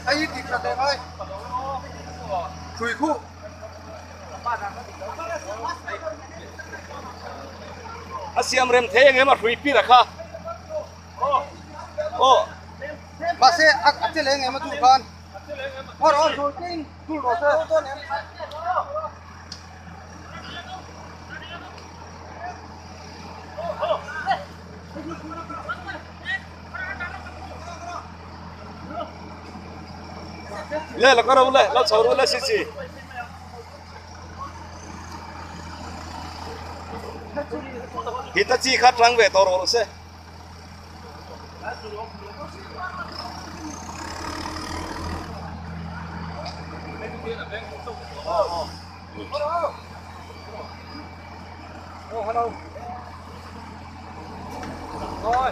ai tìm ra đây ơi chui khu Asiam rem thế nghe mà free pi ra kha ô mà sẽ ác chế lên em mà tụi con rồi rồi kinh tụi rồi sẽ le la karo le la choro le si si Hitachi khat rang ve toro se hello rồi